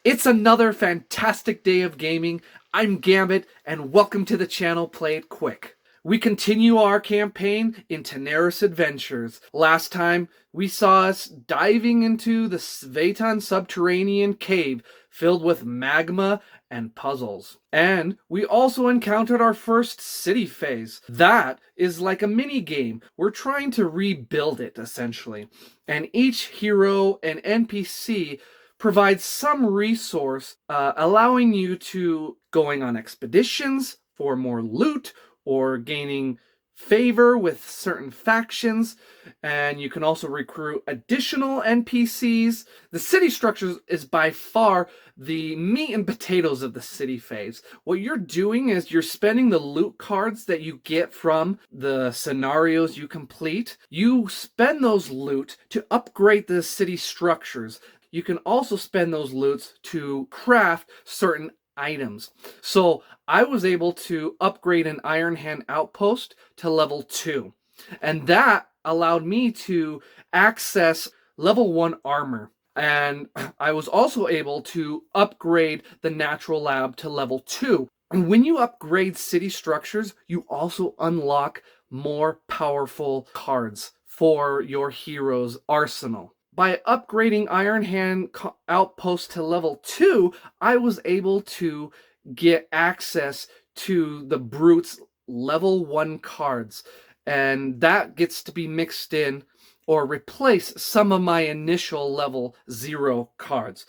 It's another fantastic day of gaming. I'm Gambit, and welcome to the channel Play It Quick. We continue our campaign in Tanares Adventures. Last time, we saw us diving into the Svetan subterranean cave filled with magma and puzzles. And we also encountered our first city phase. That is like a mini game. We're trying to rebuild it, essentially. And each hero and NPC provides some resource allowing you to going on expeditions for more loot or gaining favor with certain factions, and you can also recruit additional NPCs. The city structure is by far the meat and potatoes of the city phase. What you're doing is you're spending the loot cards that you get from the scenarios you complete. You spend those loot to upgrade the city structures. You can also spend those loots to craft certain items. So I was able to upgrade an Iron Hand outpost to level 2. And that allowed me to access level 1 armor. And I was also able to upgrade the natural lab to level 2. And when you upgrade city structures, you also unlock more powerful cards for your hero's arsenal. By upgrading Iron Hand Outpost to level 2, I was able to get access to the Brute's level 1 cards. And that gets to be mixed in or replace some of my initial level 0 cards.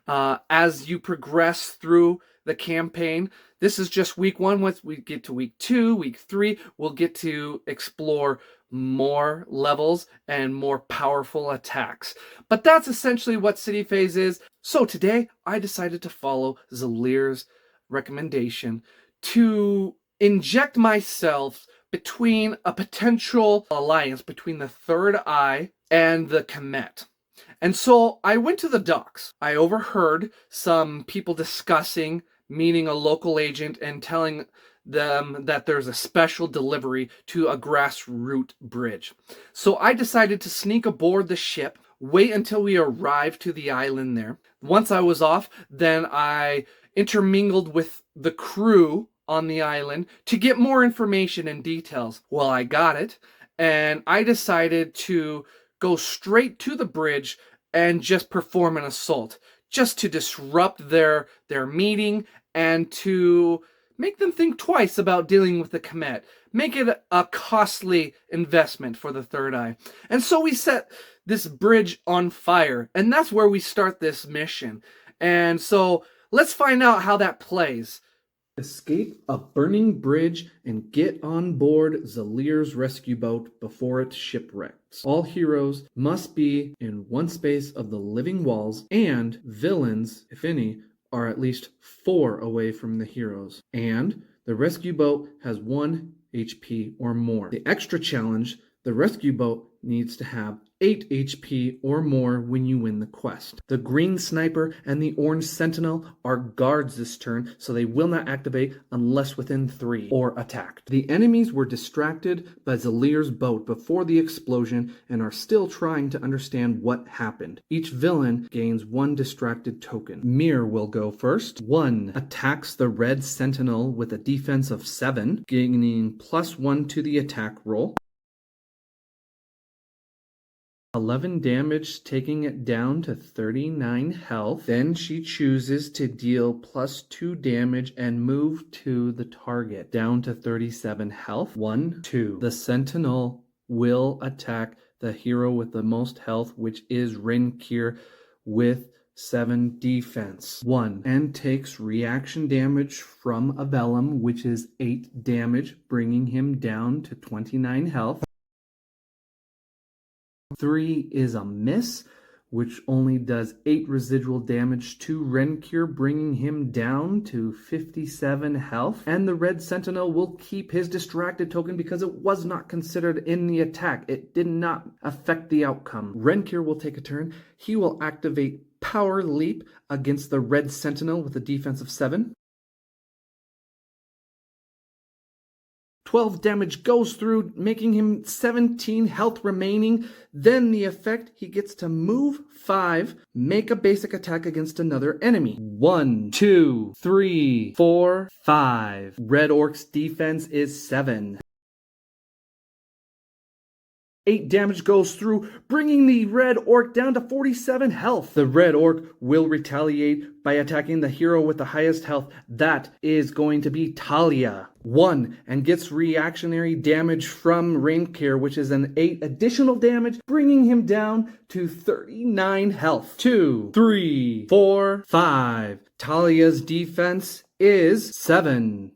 As you progress through the campaign, this is just week 1. Once we get to week 2, week 3, we'll get to explore more levels and more powerful attacks. But that's essentially what City Phase is. So today I decided to follow Zalir's recommendation to inject myself between a potential alliance between the Third Eye and the Kemet. And so I went to the docks. I overheard some people discussing meeting a local agent and telling them that there's a special delivery to a grassroots bridge. So I decided to sneak aboard the ship, wait until we arrived to the island there. Once I was off, then I intermingled with the crew on the island to get more information and details. Well, I got it, and I decided to go straight to the bridge and just perform an assault, just to disrupt their meeting and to make them think twice about dealing with the Kemet. Make it a costly investment for the Third Eye. And so we set this bridge on fire, and that's where we start this mission. And so let's find out how that plays. Escape a burning bridge and get on board Zalir's rescue boat before it shipwrecks. All heroes must be in one space of the living walls, and villains, if any, are at least 4 away from the heroes. And the rescue boat has 1 HP or more. The extra challenge, the rescue boat needs to have 8 HP or more when you win the quest. The green sniper and the orange sentinel are guards this turn, so they will not activate unless within 3 or attacked. The enemies were distracted by Zalir's boat before the explosion and are still trying to understand what happened. Each villain gains 1 distracted token. Mir will go first. 1 attacks the red sentinel with a defense of 7, gaining +1 to the attack roll. 11 damage, taking it down to 39 health. Then she chooses to deal +2 damage and move to the target, down to 37 health. 1, 2. The sentinel will attack the hero with the most health, which is Renkyr, with 7 defense. 1. And takes reaction damage from Avelum, which is 8 damage, bringing him down to 29 health. 3 is a miss, which only does 8 residual damage to Renkyr, bringing him down to 57 health. And the red sentinel will keep his distracted token because it was not considered in the attack. It did not affect the outcome. Renkyr will take a turn. He will activate Power Leap against the red sentinel with a defense of 7. 12 damage goes through, making him 17 health remaining. Then the effect, he gets to move 5, make a basic attack against another enemy. 1, 2, 3, 4, 5. Red Orc's defense is 7. 8 damage goes through, bringing the Red Orc down to 47 health. The Red Orc will retaliate by attacking the hero with the highest health. That is going to be Talia. 1, and gets reactionary damage from Renkyr, which is an 8 additional damage, bringing him down to 39 health. 2, 3, 4, 5. Talia's defense is 7.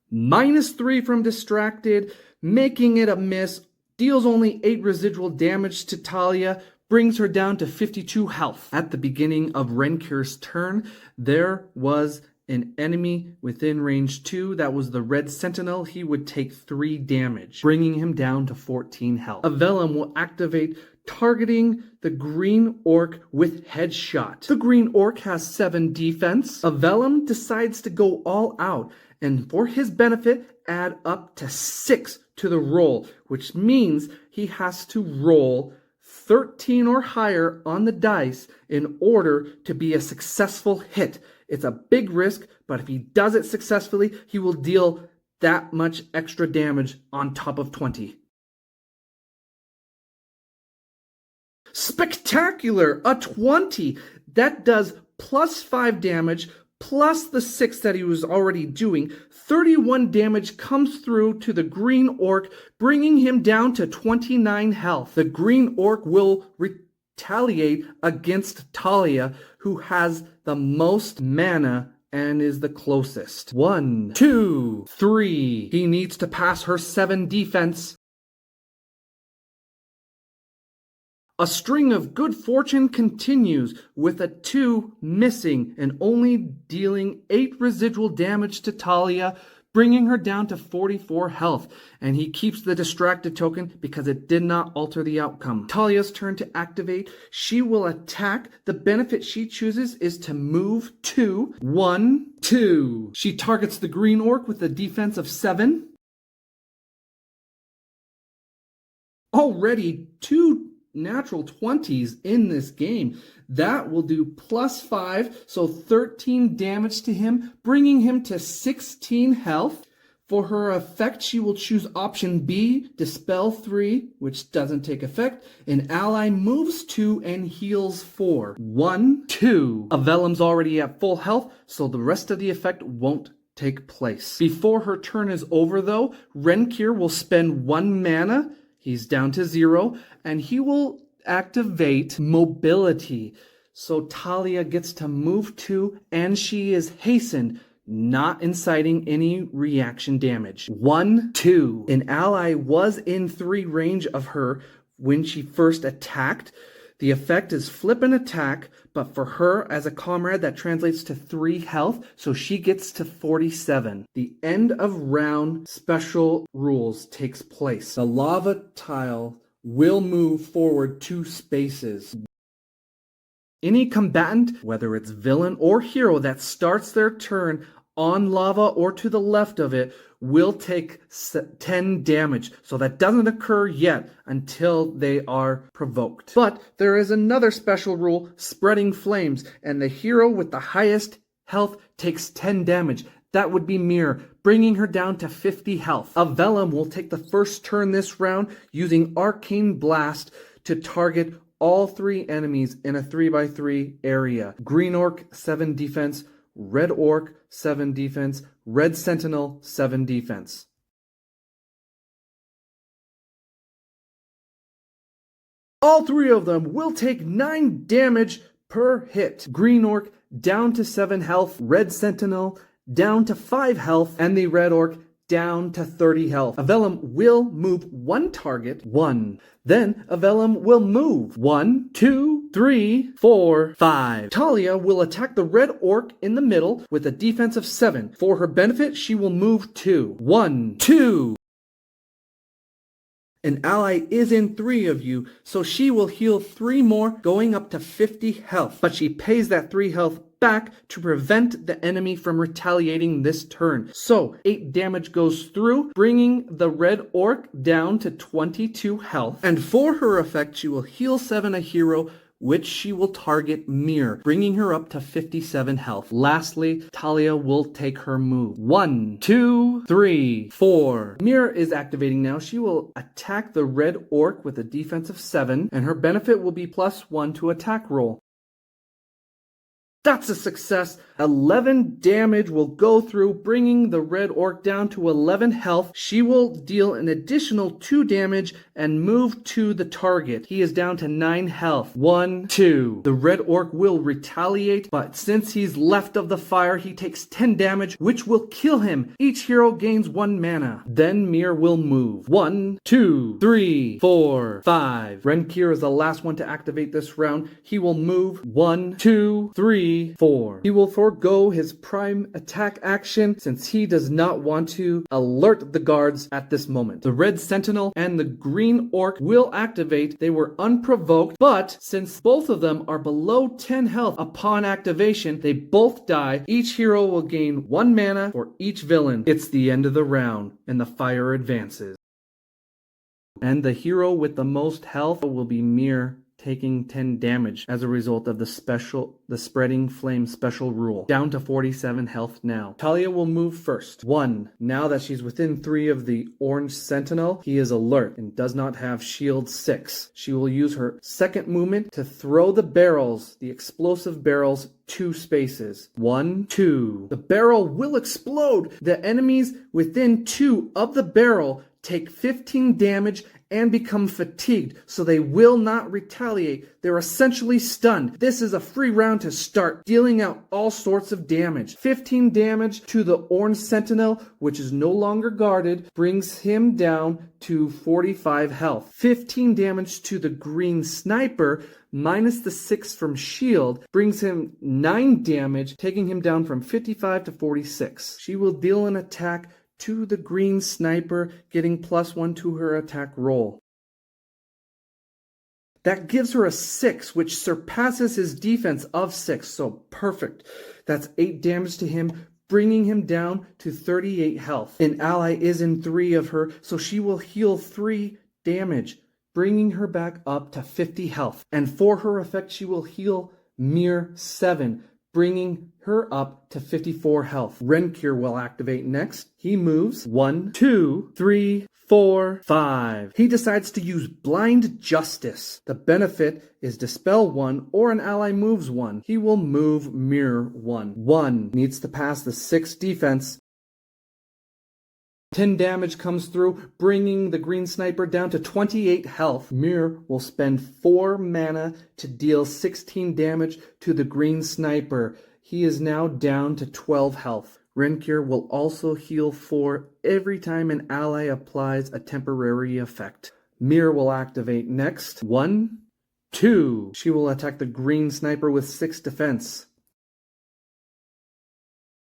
-3 from distracted, making it a miss, deals only 8 residual damage to Talia, brings her down to 52 health. At the beginning of Renkyr's turn, there was an enemy within range 2, that was the red sentinel. He would take 3 damage, bringing him down to 14 health. Avelum will activate, targeting the Green Orc with headshot. The Green Orc has 7 defense. Avelum decides to go all out, and for his benefit, add up to 6 to the roll, which means he has to roll 13 or higher on the dice in order to be a successful hit. It's a big risk, but if he does it successfully, he will deal that much extra damage on top of 20. Spectacular! A 20! That does +5 damage, plus the 6 that he was already doing. 31 damage comes through to the Green Orc, bringing him down to 29 health. The Green Orc will retaliate against Talia, who has the most mana and is the closest. 1, 2, 3. He needs to pass her 7 defense. A string of good fortune continues, with a 2 missing and only dealing 8 residual damage to Talia, bringing her down to 44 health. And he keeps the distracted token because it did not alter the outcome. Talia's turn to activate. She will attack. The benefit she chooses is to move 2. 1, 2. She targets the Green Orc with a defense of 7. Already 2 natural 20s in this game. That will do +5, so 13 damage to him, bringing him to 16 health. For her effect, she will choose option B, Dispel 3, which doesn't take effect. An ally moves 2 and heals 4. 1, 2. Avelum's already at full health, so the rest of the effect won't take place. Before her turn is over, though, Renkyr will spend 1 mana. He's down to 0, and he will activate mobility. So Talia gets to move 2, and she is hastened, not inciting any reaction damage. 1, 2. An ally was in 3 range of her when she first attacked. The effect is flip an attack, but for her as a comrade, that translates to 3 health, so she gets to 47. The end of round special rules takes place. The lava tile will move forward 2 spaces. Any combatant, whether it's villain or hero, that starts their turn on lava or to the left of it will take 10 damage. So that doesn't occur yet until they are provoked. But there is another special rule, spreading flames, and the hero with the highest health takes 10 damage. That would be Mir, bringing her down to 50 health. Avelum will take the first turn this round using Arcane Blast to target all 3 enemies in a 3x3 area. Green Orc, 7 defense. Red Orc, 7 defense. Red Sentinel, 7 defense. All 3 of them will take 9 damage per hit. Green Orc down to 7 health. Red Sentinel down to 5 health. And the Red Orc down to 30 health. Avelum will move 1 target. 1. Then Avelum will move 1, 2, 3, 4, 5. Talia will attack the Red Orc in the middle with a defense of 7. For her benefit, she will move 2. 1, 2. An ally is in 3 of you, so she will heal 3 more, going up to 50 health. But she pays that 3 health back to prevent the enemy from retaliating this turn. So 8 damage goes through, bringing the red orc down to 22 health. And for her effect, she will heal 7 a hero, which she will target Mir, bringing her up to 57 health. Lastly, Talia will take her move. 1, 2, 3, 4. Mir is activating now. She will attack the red orc with a defense of 7, and her benefit will be +1 to attack roll. That's a success. 11 damage will go through, bringing the red orc down to 11 health. She will deal an additional 2 damage and move to the target. He is down to 9 health. 1, 2. The red orc will retaliate, but since he's left of the fire, he takes 10 damage, which will kill him. Each hero gains 1 mana. Then Mir will move. 1, 2, 3, 4, 5. Renkyr is the last one to activate this round. He will move. 1, 2, 3, 4. He will forego his prime attack action since he does not want to alert the guards at this moment. The red sentinel and the green orc will activate. They were unprovoked, but since both of them are below 10 health upon activation, they both die. Each hero will gain 1 mana for each villain. It's the end of the round, and the fire advances. And the hero with the most health will be Mir, taking 10 damage as a result of the spreading flame special rule. Down to 47 health now. Talia will move first. 1. Now that she's within 3 of the orange sentinel, he is alert and does not have shield 6. She will use her second movement to throw the barrels, the explosive barrels, 2 spaces. 1, 2. The barrel will explode. The enemies within 2 of the barrel take 15 damage and become fatigued, so they will not retaliate. They're essentially stunned. This is a free round to start, dealing out all sorts of damage. 15 damage to the orange sentinel, which is no longer guarded, brings him down to 45 health. 15 damage to the green sniper, minus the 6 from shield, brings him 9 damage, taking him down from 55 to 46. She will deal an attack to the green sniper, getting +1 to her attack roll. That gives her a 6, which surpasses his defense of 6, so perfect. That's 8 damage to him, bringing him down to 38 health. An ally is in 3 of her, so she will heal 3 damage, bringing her back up to 50 health. And for her effect, she will heal Mir 7, bringing her up to 54 health. Renkyr will activate next. He moves. 1, 2, 3, 4, 5. He decides to use Blind Justice. The benefit is Dispel 1 or an ally moves 1. He will move Mir 1. 1 needs to pass the 6 defense. 10 damage comes through, bringing the green sniper down to 28 health. Mir will spend 4 mana to deal 16 damage to the green sniper. He is now down to 12 health. Renkyr will also heal 4 every time an ally applies a temporary effect. Mir will activate next. 1, 2. She will attack the green sniper with 6 defense.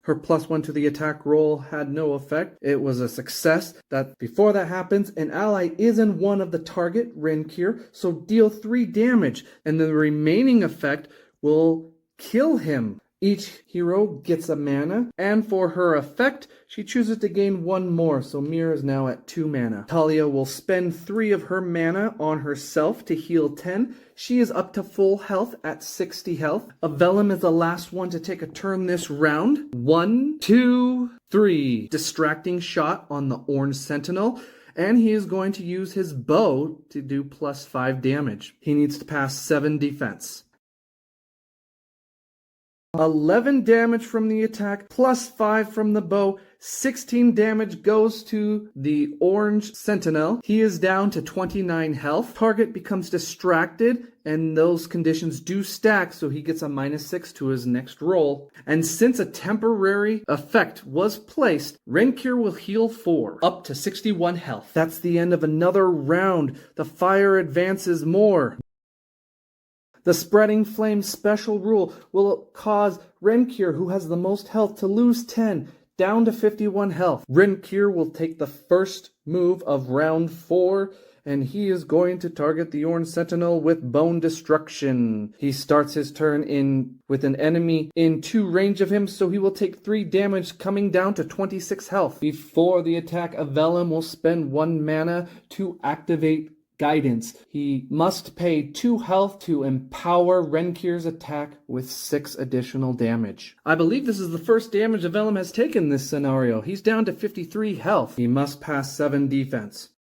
Her +1 to the attack roll had no effect. It was a success. That before that happens, an ally is in 1 of the target, Renkyr, so deal 3 damage, and the remaining effect will kill him. Each hero gets a mana, and for her effect, she chooses to gain 1 more, so Mir is now at 2 mana. Talia will spend 3 of her mana on herself to heal 10. She is up to full health at 60 health. Avelum is the last one to take a turn this round. 1, 2, 3. Distracting shot on the orange sentinel. And he is going to use his bow to do +5 damage. He needs to pass 7 defense. 11 damage from the attack, +5 from the bow, 16 damage goes to the orange sentinel. He is down to 29 health. Target becomes distracted, and those conditions do stack, so he gets a -6 to his next roll. And since a temporary effect was placed, Renkyr will heal 4, up to 61 health. That's the end of another round. The fire advances more. The spreading flame special rule will cause Renkyr, who has the most health, to lose 10, down to 51 health. Renkyr will take the first move of round 4 and he is going to target the orange sentinel with bone destruction. He starts his turn in with an enemy in 2 range of him, so he will take 3 damage, coming down to 26 health. Before the attack, Avelum will spend 1 mana to activate Guidance. He must pay 2 health to empower Renkyr's attack with 6 additional damage. I believe this is the first damage Avelum has taken this scenario. He's down to 53 health. He must pass 7 defense.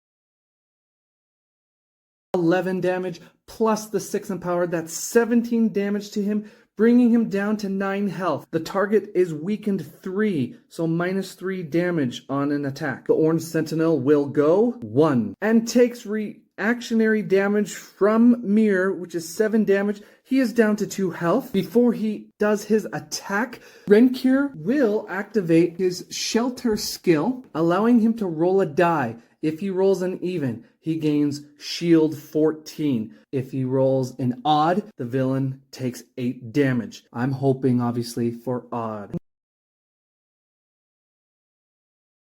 11 damage plus the 6 empowered. That's 17 damage to him, bringing him down to 9 health. The target is weakened 3, so minus 3 damage on an attack. The orange sentinel will go 1 and takes reactionary damage from Mirror, which is 7 damage. He is down to 2 health. Before he does his attack, Renkyr will activate his shelter skill, allowing him to roll a die. If he rolls an even, he gains shield 14. If he rolls an odd, the villain takes 8 damage. I'm hoping, obviously, for odd.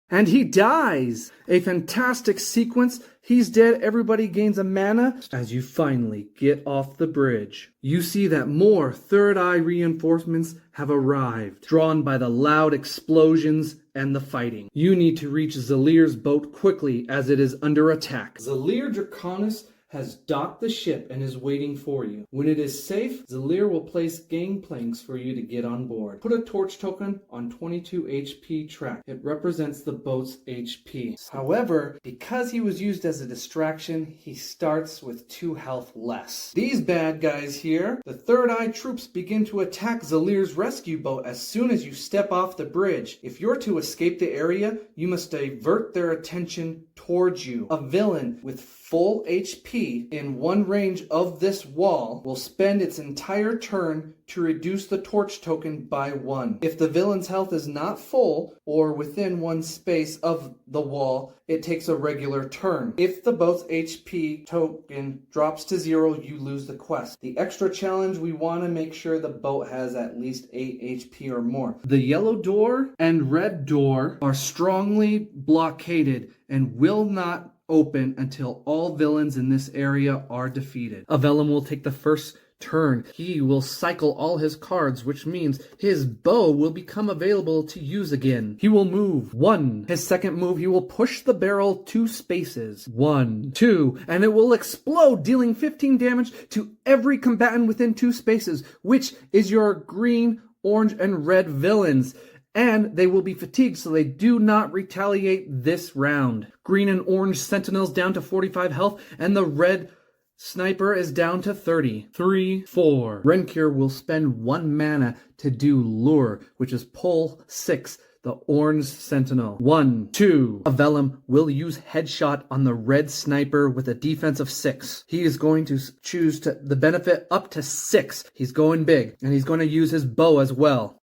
And he dies! A fantastic sequence. He's dead. Everybody gains a mana as you finally get off the bridge. You see that more Third Eye reinforcements have arrived, drawn by the loud explosions and the fighting. You need to reach Zalir's boat quickly as it is under attack. Zalir Draconis has docked the ship and is waiting for you. When it is safe, Zalir will place gangplanks for you to get on board. Put a torch token on 22 HP track. It represents the boat's HP. However, because he was used as a distraction, he starts with 2 health less. These bad guys here, the Third Eye troops, begin to attack Zalir's rescue boat as soon as you step off the bridge. If you're to escape the area, you must divert their attention towards you. A villain with full HP in 1 range of this wall will spend its entire turn to reduce the torch token by 1. If the villain's health is not full or within 1 space of the wall, it takes a regular turn. If the boat's HP token drops to 0, you lose the quest. The extra challenge, we want to make sure the boat has at least 8 HP or more. The yellow door and red door are strongly blockaded and will not open until all villains in this area are defeated. Avelum will take the first turn. He will cycle all his cards, which means his bow will become available to use again. He will move 1. His second move, he will push the barrel 2 spaces. 1, 2, and it will explode, dealing 15 damage to every combatant within 2 spaces, which is your green, orange, and red villains. And they will be fatigued, so they do not retaliate this round. Green and orange sentinels down to 45 health, and the red sniper is down to 30. 3, 4. Renkyr will spend 1 mana to do lure, which is pull 6. The orange sentinel. 1, 2. Avelum will use headshot on the red sniper with a defense of 6. He is going to choose the benefit up to 6. He's going big, and he's going to use his bow as well.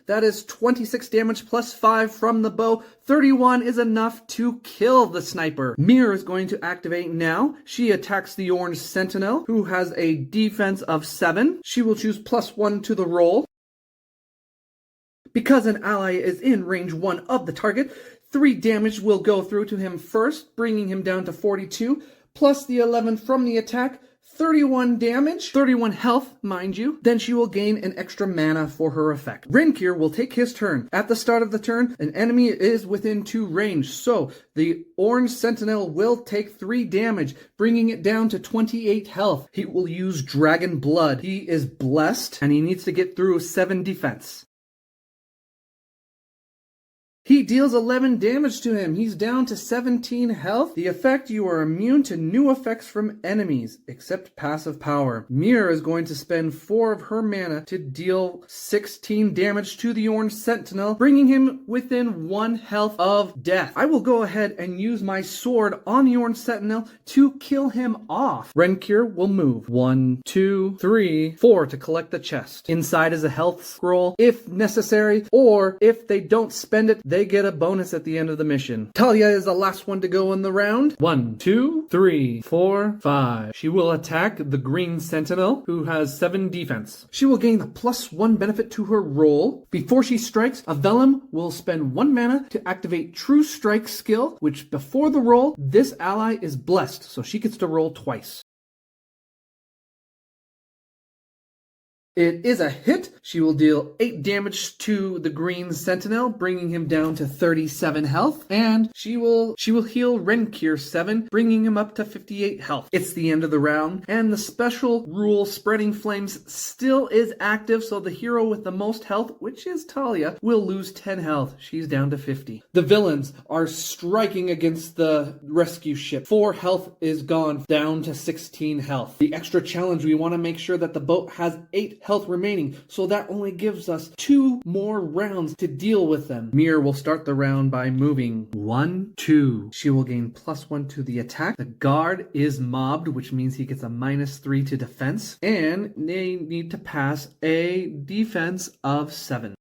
That is 26 damage plus 5 from the bow. 31 is enough to kill the sniper. Mirror is going to activate now. She attacks the orange sentinel, who has a defense of 7. She will choose +1 to the roll. Because an ally is in range 1 of the target, 3 damage will go through to him first, bringing him down to 42, plus the 11 from the attack. 31 damage, 31 health, mind you. Then she will gain an extra mana for her effect. Renkyr will take his turn. At the start of the turn, an enemy is within 2 range, so the orange sentinel will take 3 damage, bringing it down to 28 health. He will use Dragon Blood. He is blessed, and he needs to get through 7 defense. He deals 11 damage to him. He's down to 17 health. The effect, you are immune to new effects from enemies, except passive power. Mirror is going to spend 4 of her mana to deal 16 damage to the orange sentinel, bringing him within 1 health of death. I will go ahead and use my sword on the orange sentinel to kill him off. Renkyr will move 1, 2, 3, 4 to collect the chest. Inside is a health scroll if necessary, or if they don't spend it, they get a bonus at the end of the mission. Talia is the last one to go in the round. 1, 2, 3, 4, 5. She will attack the green sentinel, who has 7 defense. She will gain a +1 benefit to her roll. Before she strikes, Avelum will spend 1 mana to activate True Strike skill, which before the roll, this ally is blessed, so she gets to roll twice. It is a hit. She will deal 8 damage to the green sentinel, bringing him down to 37 health, and she will heal Renkyr 7, bringing him up to 58 health. It's the end of the round, and the special rule Spreading Flames still is active, so the hero with the most health, which is Talia, will lose 10 health. She's down to 50. The villains are striking against the rescue ship. 4 health is gone, down to 16 health. The extra challenge, we want to make sure that the boat has 8 health remaining, so that only gives us 2 more rounds to deal with them. Mir will start the round by moving 1, 2. She will gain +1 to the attack. The guard is mobbed, which means he gets a -3 to defense, and they need to pass a defense of 7.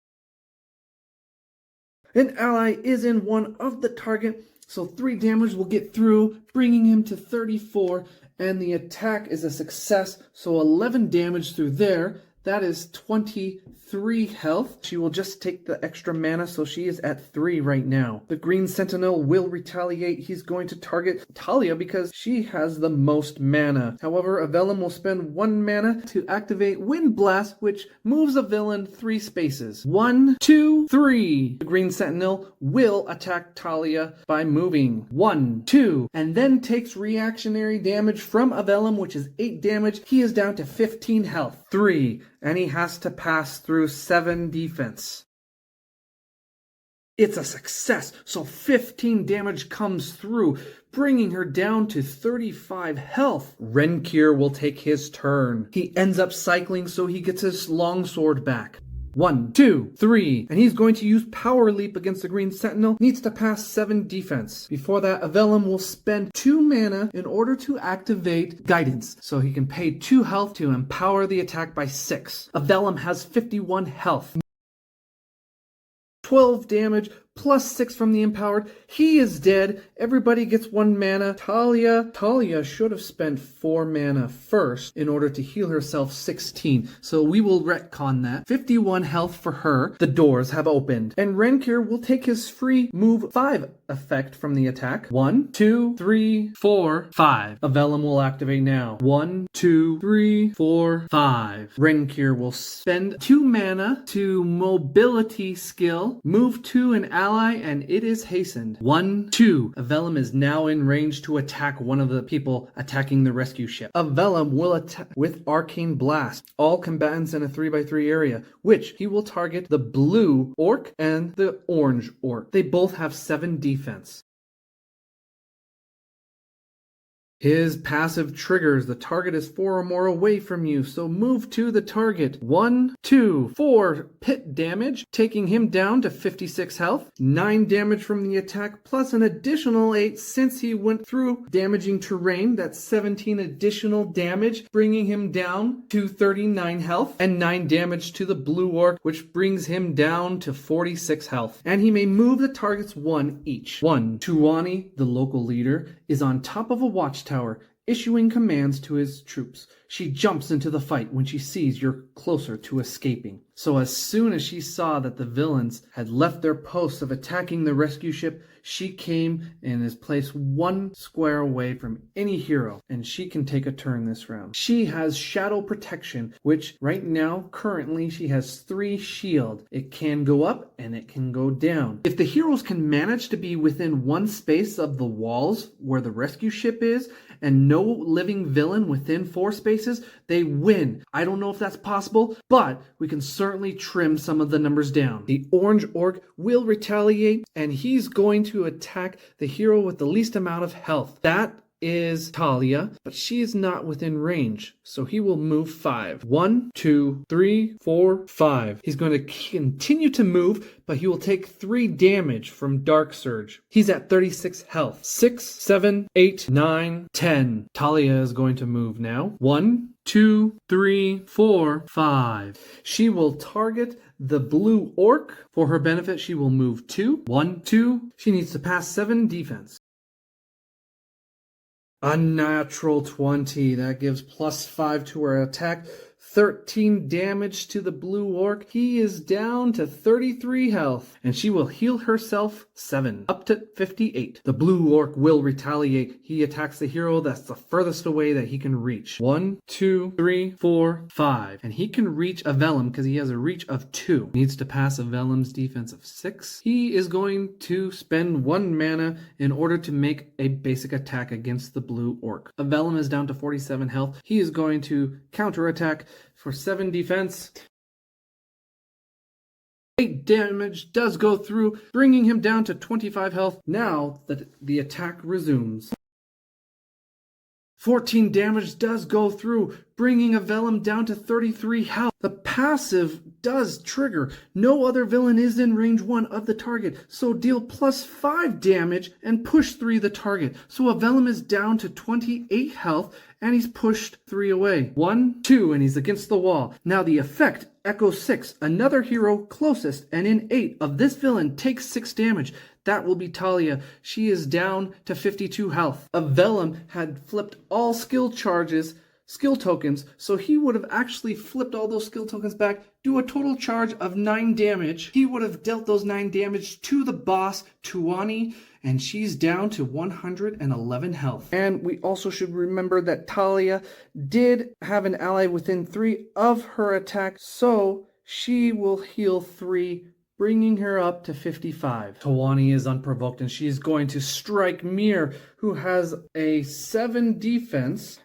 An ally is in one of the target, so 3 damage will get through, bringing him to 34, and the attack is a success, so 11 damage through there. That is 23 health. She will just take the extra mana, so she is at 3 right now. The green sentinel will retaliate. He's going to target Talia because she has the most mana. However, Avelum will spend 1 mana to activate Wind Blast, which moves a villain 3 spaces. 1, 2, 3. The green sentinel will attack Talia by moving 1, 2, and then takes reactionary damage from Avelum, which is 8 damage. He is down to 15 health. 3. And he has to pass through 7 defense. It's a success, so 15 damage comes through, bringing her down to 35 health. Renkyr will take his turn. He ends up cycling, so he gets his longsword back. 1, 2, 3, and he's going to use Power Leap against the Green Sentinel. Needs to pass 7 defense. Before that, Avelum will spend 2 mana in order to activate Guidance, so he can pay 2 health to empower the attack by 6. Avelum has 51 health. 12 damage, +6 from the empowered. He is dead. Everybody gets 1 mana. Talia should have spent 4 mana first in order to heal herself 16. So we will retcon that. 51 health for her. The doors have opened. And Renkyr will take his free move 5 effect from the attack. 1, 2, 3, 4, 5. Avelum will activate now. 1, 2, 3, 4, 5. Renkyr will spend 2 mana to mobility skill. Move to an ally, and it is hastened. 1, 2. Avelum is now in range to attack one of the people attacking the rescue ship. Avelum will attack with Arcane Blast all combatants in a 3x3 area, which he will target the blue orc and the orange orc. They both have 7 defense. His passive triggers. The target is 4 or more away from you, so move to the target. 1, 2, 4 pit damage, taking him down to 56 health. 9 damage from the attack, plus an additional 8 since he went through damaging terrain. That's 17 additional damage, bringing him down to 39 health. And 9 damage to the blue orc, which brings him down to 46 health. And he may move the targets 1 each. 1. Tuani, the local leader, is on top of a watchtower, issuing commands to his troops. She jumps into the fight when she sees you're closer to escaping. So as soon as she saw that the villains had left their posts of attacking the rescue ship, she came and is placed 1 square away from any hero, and she can take a turn this round. She has Shadow Protection, which right now, currently, she has 3 shield. It can go up and it can go down. If the heroes can manage to be within 1 space of the walls where the rescue ship is, and no living villain within 4 spaces, they win. I don't know if that's possible, but we can certainly trim some of the numbers down. The orange orc will retaliate, and he's going to attack the hero with the least amount of health. That is Talia, but she is not within range, so he will move 5. 1, 2, 3, 4, 5. He's going to continue to move, but he will take 3 damage from Dark Surge. He's at 36 health. 6, 7, 8, 9, 10. Talia is going to move now. 1, 2, 3, 4, 5. She will target the blue orc. For her benefit, she will move 2. 1, 2. She needs to pass 7 defense. Unnatural 20. That gives +5 to her attack. 13 damage to the blue orc. He is down to 33 health, and she will heal herself 7, up to 58. The blue orc will retaliate. He attacks the hero that's the furthest away that he can reach. 1, 2, 3, 4, 5. And he can reach Avelum because he has a reach of 2. Needs to pass Avelum's defense of 6. He is going to spend 1 mana in order to make a basic attack against the blue orc. Avelum is down to 47 health. He is going to counterattack for 7 defense. 8 damage does go through, bringing him down to 25 health. Now the attack resumes. 14 damage does go through, bringing Avelum down to 33 health. The passive does trigger. No other villain is in range 1 of the target, so deal +5 damage and push 3 the target. So Avelum is down to 28 health, and he's pushed 3 away. 1, 2, and he's against the wall. Now the effect, Echo 6, another hero closest and in 8 of this villain takes 6 damage. That will be Talia. She is down to 52 health. Avelum had flipped all skill tokens, so he would have actually flipped all those skill tokens back, do a total charge of 9 damage. He would have dealt those 9 damage to the boss, Tuani, and she's down to 111 health. And we also should remember that Talia did have an ally within 3 of her attack, so she will heal 3, bringing her up to 55. Tuani is unprovoked, and she is going to strike Mir, who has a 7 defense.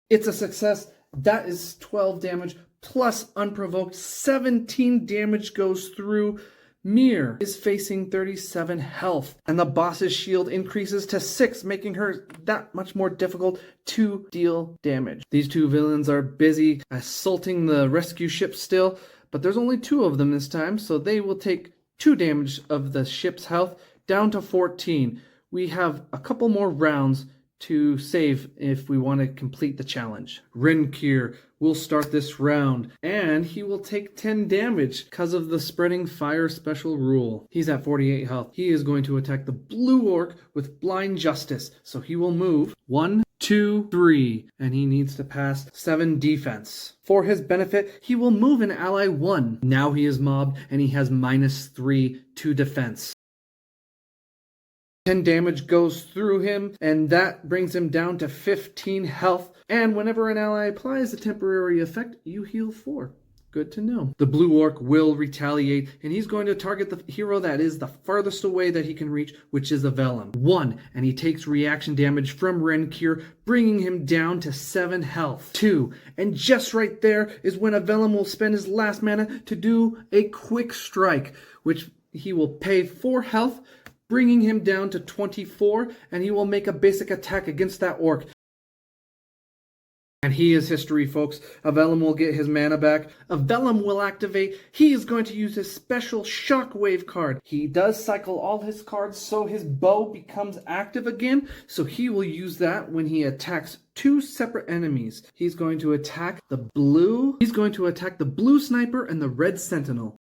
It's a success. That is 12 damage plus unprovoked. 17 damage goes through. Mir is facing 37 health, and the boss's shield increases to 6, making her that much more difficult to deal damage. These 2 villains are busy assaulting the rescue ship still, but there's only 2 of them this time, so they will take 2 damage of the ship's health down to 14. We have a couple more rounds to save if we want to complete the challenge. Renkyr will start this round, and he will take 10 damage because of the spreading fire special rule. He's at 48 health. He is going to attack the blue orc with blind justice, so he will move 1, 2, 3, and he needs to pass 7 defense. For his benefit, he will move an ally 1. Now he is mobbed, and he has -3 to defense. 10 damage goes through him, and that brings him down to 15 health. And whenever an ally applies a temporary effect, you heal 4. Good to know. The blue orc will retaliate, and he's going to target the hero that is the farthest away that he can reach, which is Avelum. 1, and he takes reaction damage from Renkyr, bringing him down to 7 health. 2, and just right there is when Avelum will spend his last mana to do a quick strike, which he will pay 4 health, bringing him down to 24, and he will make a basic attack against that orc. And he is history, folks. Avelum will get his mana back. Avelum will activate. He is going to use his special Shockwave card. He does cycle all his cards so his bow becomes active again, so he will use that when he attacks 2 separate enemies. He's going to attack the blue sniper and the red sentinel.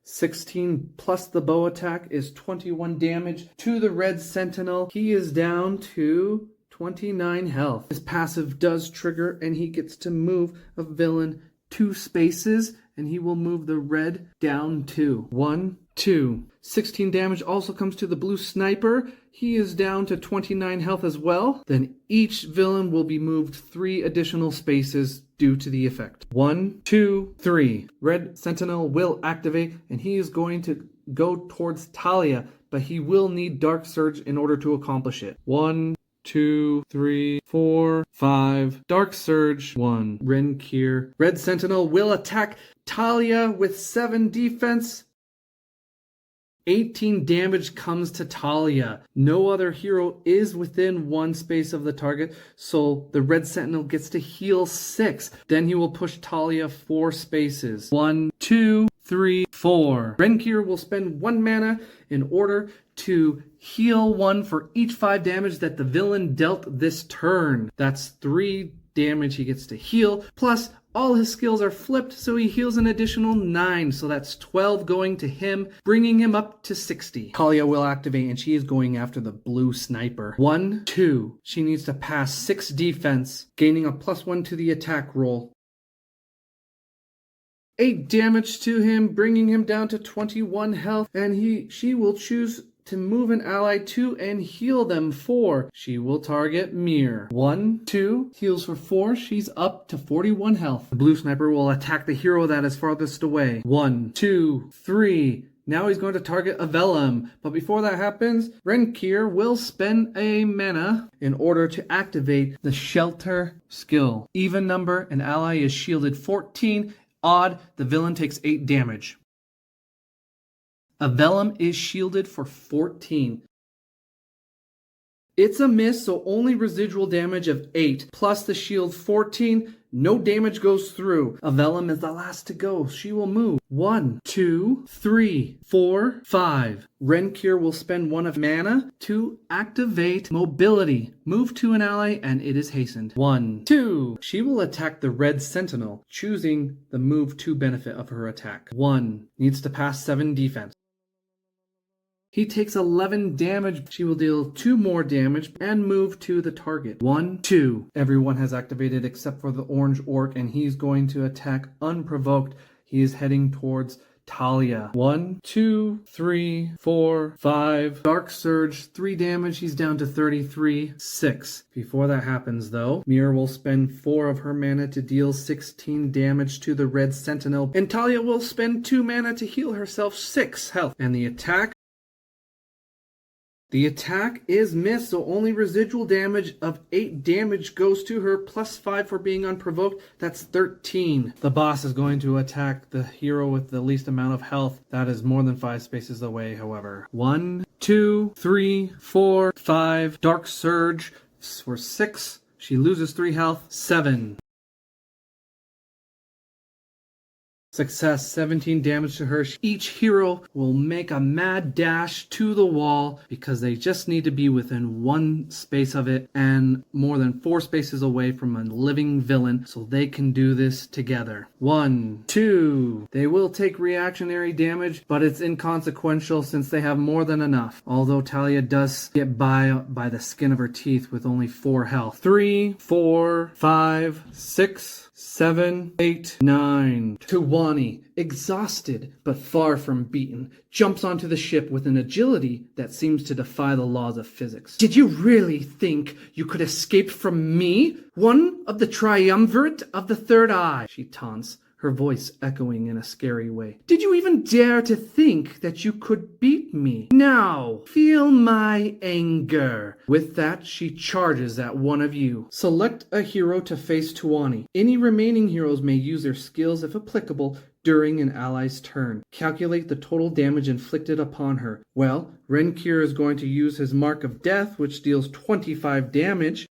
16 plus the bow attack is 21 damage to the red sentinel. He is down to 29 health. His passive does trigger, and he gets to move a villain 2 spaces, and he will move the red down 2. 1, 2. 16 damage also comes to the blue sniper. He is down to 29 health as well. Then each villain will be moved 3 additional spaces due to the effect. 1, 2, 3. Red Sentinel will activate, and he is going to go towards Talia, but he will need Dark Surge in order to accomplish it. 1, 2, 3, 4, 5. Dark Surge 1. Renkyr. Red Sentinel will attack Talia with 7 defense. 18 damage comes to Talia. No other hero is within 1 space of the target, so the Red Sentinel gets to heal 6. Then he will push Talia 4 spaces. 1, 2, 3, 4. Renkyr will spend 1 mana in order to heal 1 for each 5 damage that the villain dealt this turn. That's 3 damage he gets to heal, plus all his skills are flipped, so he heals an additional 9, so that's 12 going to him, bringing him up to 60. Talia will activate, and she is going after the blue sniper. 1, 2. She needs to pass 6 defense, gaining a +1 to the attack roll. 8 damage to him, bringing him down to 21 health, and she will choose to move an ally 2 and heal them 4. She will target Mir. 1, 2, heals for 4. She's up to 41 health. The blue sniper will attack the hero that is farthest away. 1, 2, 3. Now he's going to target Avelum. But before that happens, Renkyr will spend a mana in order to activate the Shelter skill. Even number, an ally is shielded 14. Odd, the villain takes 8 damage. Avelum is shielded for 14. It's a miss, so only residual damage of 8, plus the shield 14. No damage goes through. Avelum is the last to go. She will move. 1, 2, 3, 4, 5. Renkyr will spend 1 of mana to activate mobility. Move to an ally, and it is hastened. 1, 2. She will attack the red sentinel, choosing the move 2 benefit of her attack. 1. Needs to pass 7 defense. He takes 11 damage. She will deal 2 more damage and move to the target. 1, 2. Everyone has activated except for the orange orc, and he's going to attack unprovoked. He is heading towards Talia. 1, 2, 3, 4, 5. Dark Surge, 3 damage. He's down to 33. 6. Before that happens, though, Mir will spend 4 of her mana to deal 16 damage to the red sentinel, and Talia will spend 2 mana to heal herself 6 health. And the attack is missed, so only residual damage of 8 damage goes to her, plus 5 for being unprovoked. That's 13. The boss is going to attack the hero with the least amount of health. That is more than 5 spaces away, however. 1, 2, 3, 4, 5. Dark Surge for 6. She loses 3 health. 7. Success, 17 damage to her. Each hero will make a mad dash to the wall because they just need to be within 1 space of it and more than 4 spaces away from a living villain, so they can do this together. 1, 2. They will take reactionary damage, but it's inconsequential since they have more than enough. Although Talia does get by the skin of her teeth with only 4 health. 3, 4, 5, 6, 7, 8, 9. Tuwani, exhausted but far from beaten, jumps onto the ship with an agility that seems to defy the laws of physics. Did you really think you could escape from me? One of the triumvirate of the Third Eye, she taunts, her voice echoing in a scary way. Did you even dare to think that you could beat me? Now, feel my anger. With that, she charges at one of you. Select a hero to face Tuwani. Any remaining heroes may use their skills, if applicable, during an ally's turn. Calculate the total damage inflicted upon her. Well, Renkyr is going to use his Mark of Death, which deals 25 damage.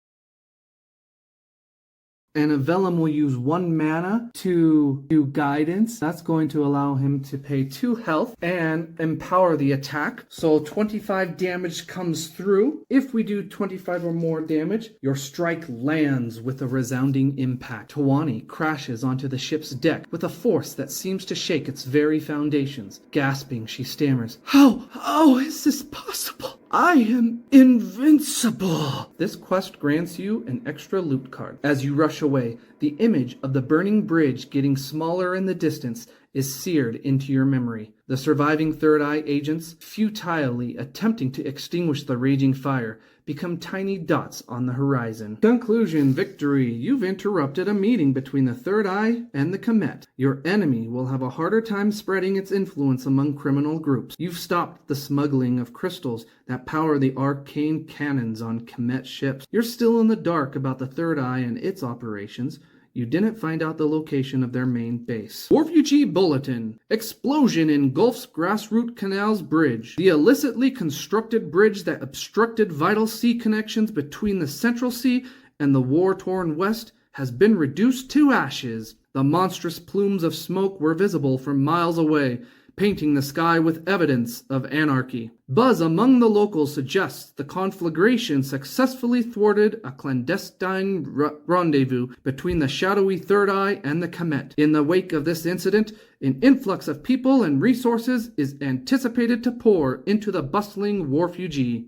And Avelum will use 1 mana to do guidance. That's going to allow him to pay 2 health and empower the attack. So 25 damage comes through. If we do 25 or more damage, your strike lands with a resounding impact. Tuwani crashes onto the ship's deck with a force that seems to shake its very foundations. Gasping, she stammers, How is this possible? I am invincible. This quest grants you an extra loot card. As you rush away, the image of the burning bridge getting smaller in the distance is seared into your memory. The surviving Third Eye agents, futilely attempting to extinguish the raging fire, become tiny dots on the horizon. Conclusion, victory. You've interrupted a meeting between the Third Eye and the Kemet. Your enemy will have a harder time spreading its influence among criminal groups. You've stopped the smuggling of crystals that power the arcane cannons on Kemet ships. You're still in the dark about the Third Eye and its operations. You didn't find out the location of their main base. Refugee Bulletin. Explosion engulfs Grassroot Canal's bridge. The illicitly constructed bridge that obstructed vital sea connections between the Central Sea and the war-torn West has been reduced to ashes. The monstrous plumes of smoke were visible from miles away, painting the sky with evidence of anarchy. Buzz among the locals suggests the conflagration successfully thwarted a clandestine rendezvous between the shadowy Third Eye and the Kemet. In the wake of this incident, an influx of people and resources is anticipated to pour into the bustling Warfugi.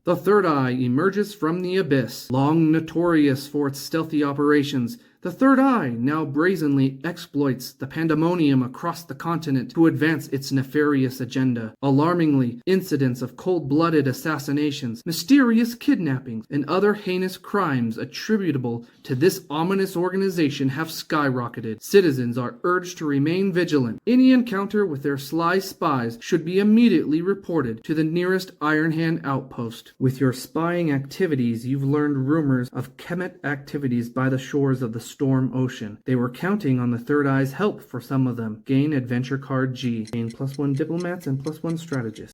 The Third Eye emerges from the abyss. Long notorious for its stealthy operations, the Third Eye now brazenly exploits the pandemonium across the continent to advance its nefarious agenda. Alarmingly, incidents of cold-blooded assassinations, mysterious kidnappings, and other heinous crimes attributable to this ominous organization have skyrocketed. Citizens are urged to remain vigilant. Any encounter with their sly spies should be immediately reported to the nearest Iron Hand outpost. With your spying activities, you've learned rumors of Kemet activities by the shores of the Storm Ocean. They were counting on the Third Eye's help for some of them. Gain Adventure Card G. Gain +1 Diplomats and +1 Strategists.